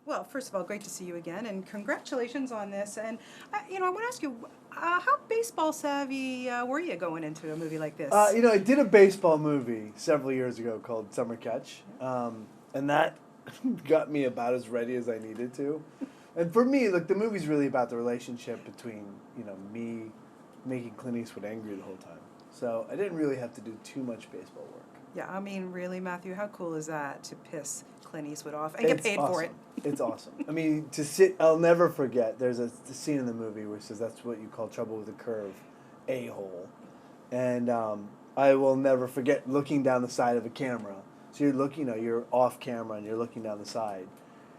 Well, first of all, great to see you again, and congratulations on this. And I want to ask you, how baseball savvy were you going into a movie like this? I did a baseball movie several years ago called Summer Catch, and that got me about as ready as I needed to. And for me, look, the movie's really about the relationship between, me making Clint Eastwood angry the whole time. So I didn't really have to do too much baseball work. Yeah, I mean, really, Matthew, how cool is that to piss Clint Eastwood off and get It's paid awesome. for it? It's awesome. I mean, I'll never forget, there's a scene in the movie where it says that's what you call trouble with a curve, a-hole. And I will never forget looking down the side of a camera. So you're looking, you're off camera and you're looking down the side.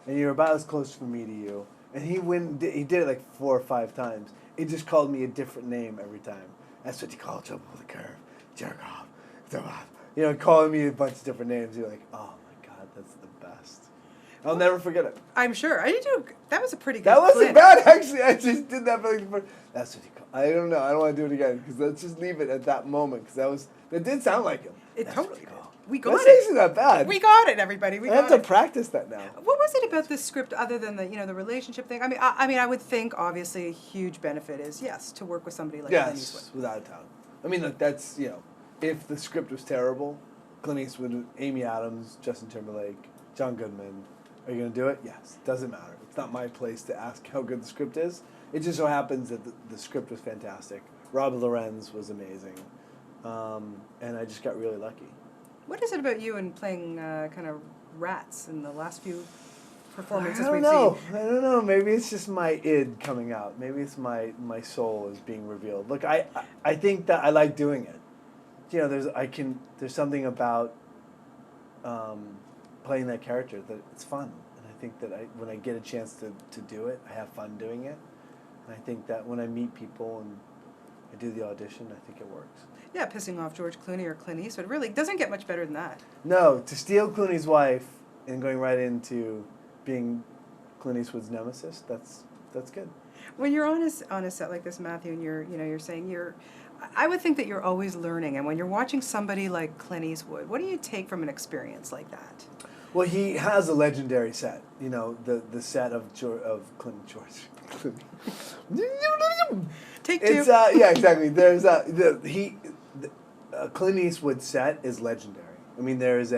And you're about as close from me to you. And he did it like 4 or 5 times. He just called me a different name every time. That's what you call trouble with a curve. Jerk off. Throw off. Calling me a bunch of different names. You're like, oh my God, that's the best. I'll never forget it. I'm sure. I did. That was a pretty good. That wasn't Clint. bad, actually. I just did that for like the first. That's what you call. I don't know. I don't want to do it again because let's just leave it at that moment because that did sound like him. It That's totally what you did. call. We got That's it. actually not bad. We got it, everybody. We I got have to it. practice that now. What was it about this script other than the relationship thing? I mean, I would think obviously a huge benefit is yes to work with somebody like Clint Eastwood. Yes, without a doubt. I mean, look, that's if the script was terrible, Clint Eastwood, Amy Adams, Justin Timberlake, John Goodman, are you going to do it? Yes. Doesn't matter. It's not my place to ask how good the script is. It just so happens that the script was fantastic. Robert Lorenz was amazing, and I just got really lucky. What is it about you and playing kind of rats in the last few performances I we've don't seen? know. I don't know. Maybe it's just my id coming out. Maybe it's my soul is being revealed. Look, I think that I like doing it. There's something about playing that character that it's fun, and I think that when I get a chance to do it, I have fun doing it, and I think that when I meet people and I do the audition, I think it works. Yeah, pissing off George Clooney or Clint Eastwood really doesn't get much better than that. No, to steal Clooney's wife and going right into being Clint Eastwood's nemesis, that's good. When you're on a set like this, Matthew, and you're saying I would think that you're always learning, and when you're watching somebody like Clint Eastwood, what do you take from an experience like that? Well, he has a legendary set. The set of Clint George. Take two. It's yeah, exactly. There's Clint Eastwood's set is legendary. I mean, there's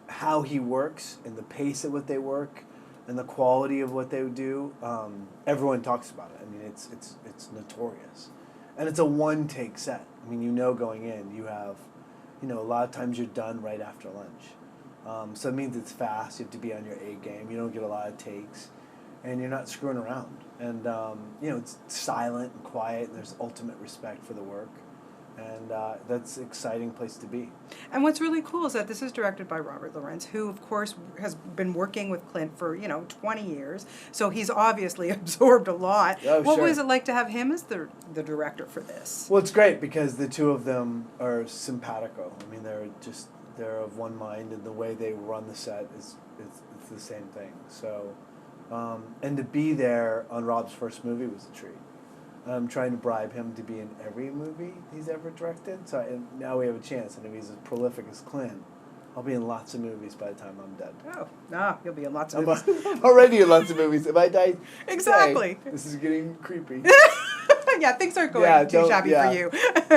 how he works and the pace at what they work and the quality of what they do. Everyone talks about it. I mean, it's notorious, and it's a one-take set. I mean, going in, you have, a lot of times you're done right after lunch. So it means it's fast. You have to be on your A game. You don't get a lot of takes, and you're not screwing around. And it's silent and quiet, and there's ultimate respect for the work, and that's an exciting place to be. And what's really cool is that this is directed by Robert Lorenz, who, of course, has been working with Clint for 20 years. So he's obviously absorbed a lot. Oh, what sure. was it like to have him as the director for this? Well, it's great because the two of them are simpatico. I mean, they're of one mind, and the way they run the set it's the same thing. So, and to be there on Rob's first movie was a treat. I'm trying to bribe him to be in every movie he's ever directed. So now we have a chance, and if he's as prolific as Clint, I'll be in lots of movies by the time I'm dead. Oh, no, you'll be in lots of movies. I'm already in lots of movies. If I die Exactly. today, this is getting creepy. Yeah, things aren't going too shabby yeah. for you.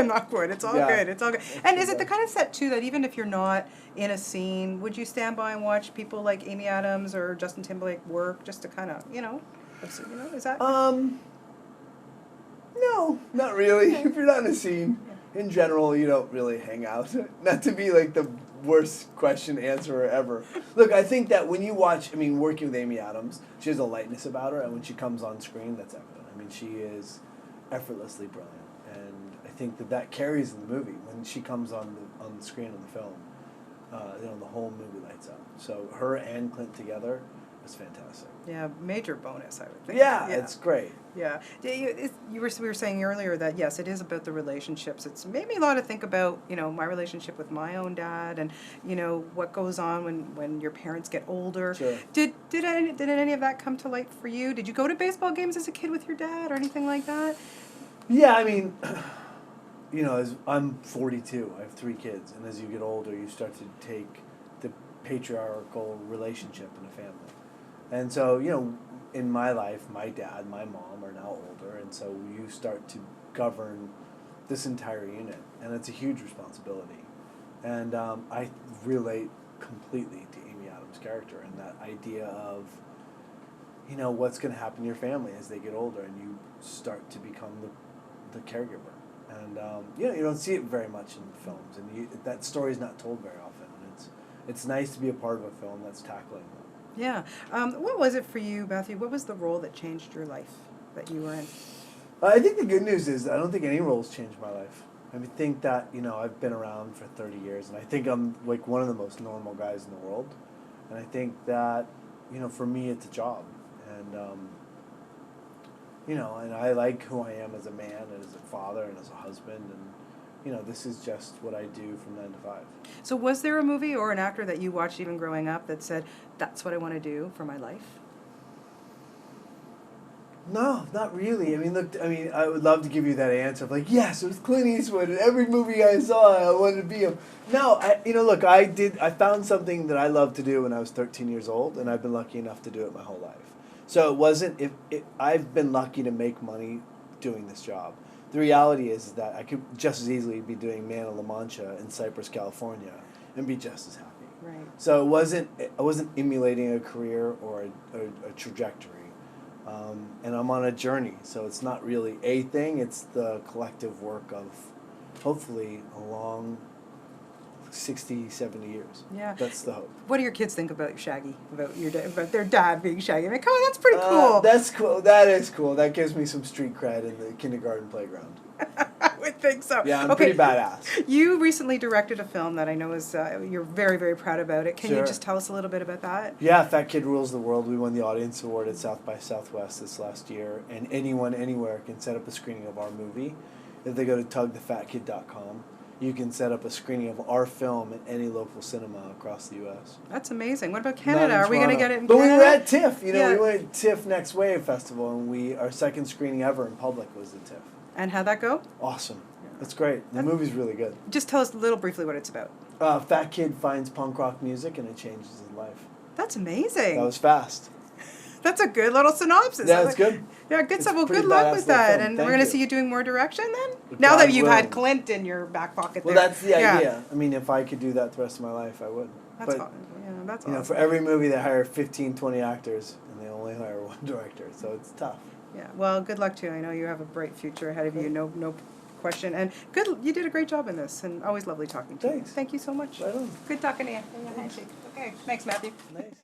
Knock wood. It's all good. It's all good. And is it the kind of set too that even if you're not in a scene, would you stand by and watch people like Amy Adams or Justin Timberlake work just to kind of, is that? No, not really. If you're not in a scene, in general, you don't really hang out. Not to be like the worst question answerer ever. Look, I think that when you watch, working with Amy Adams, she has a lightness about her, and when she comes on screen, that's evident. She is effortlessly brilliant, and I think that carries in the movie when she comes on the screen of the film. The whole movie lights up. So her and Clint together is fantastic. Yeah, major bonus, I would think. Yeah, it's great. Yeah. We were saying earlier that, yes, it is about the relationships. It's made me a lot to think about, my relationship with my own dad and, what goes on when your parents get older. Sure. Did any of that come to light for you? Did you go to baseball games as a kid with your dad or anything like that? Yeah, as I'm 42, I have 3 kids, and as you get older, you start to take the patriarchal relationship in a family. And so, you know, in my life, my dad, my mom are now older, and so you start to govern this entire unit, and it's a huge responsibility. And I relate completely to Amy Adams' character and that idea of, you know, what's going to happen to your family as they get older, and you start to become the caregiver. And you know, you don't see it very much in films, and that story is not told very often. And it's nice to be a part of a film that's tackling that. Yeah. What was it for you, Matthew? What was the role that changed your life that you were in? I think the good news is I don't think any roles changed my life. I mean, think that, you know, I've been around for 30 years, and I think I'm like one of the most normal guys in the world. And I think that, you know, for me, it's a job. And, you know, and I like who I am as a man and as a father and as a husband. And, you know, this is just what I do from 9 to 5. So was there a movie or an actor that you watched even growing up that said, that's what I want to do for my life? No, not really. I mean, look, I mean, I would love to give you that answer of like, yes, it was Clint Eastwood, and every movie I saw, I wanted to be him. No, you know, look, I found something that I loved to do when I was 13 years old, and I've been lucky enough to do it my whole life. So it wasn't, I've been lucky to make money doing this job. The reality is that I could just as easily be doing Man of La Mancha in Cypress, California, and be just as happy. Right. So I wasn't emulating a career or a trajectory. And I'm on a journey, so it's not really a thing, it's the collective work of hopefully a long 60, 70 years. Yeah. That's the hope. What do your kids think about Shaggy? About their dad being Shaggy? I mean, come on, that's pretty cool. That's cool. That is cool. That gives me some street cred in the kindergarten playground. I would think so. Yeah, I'm pretty badass. You recently directed a film that I know is you're very, very proud about it. Can you Sure. just tell us a little bit about that? Yeah, Fat Kid Rules the World. We won the Audience Award at South by Southwest this last year, and anyone, anywhere can set up a screening of our movie. If they go to tugthefatkid.com, you can set up a screening of our film at any local cinema across the U.S. That's amazing. What about Not Canada? in Are we going to Toronto. get it in But Canada? we were at TIFF. You know, Yeah. we went to TIFF Next Wave Festival, and our second screening ever in public was at TIFF. And how'd that go? Awesome. That's great. The movie's really good. Just tell us a little briefly what it's about. Fat Kid finds punk rock music, and it changes his life. That's amazing. That was fast. That's a good little synopsis. Yeah, it's good. Yeah, good It's stuff. Well, pretty good luck badass with little that. film. And Thank we're going to you. see you doing more direction then? With Now God that you've had willing. Clint in your back pocket Well, there. that's the idea. I mean, if I could do that the rest of my life, I would. That's But, awesome. Yeah, that's you know, awesome. for every movie, they hire 15, 20 actors, and they only hire one director, so it's tough. Yeah. Well, good luck to you. I know you have a bright future ahead of you. No question. And you did a great job in this, and always lovely talking to you. Thanks. Thank you so much. Right on. Good talking to you. Okay. Thanks, Matthew. Nice.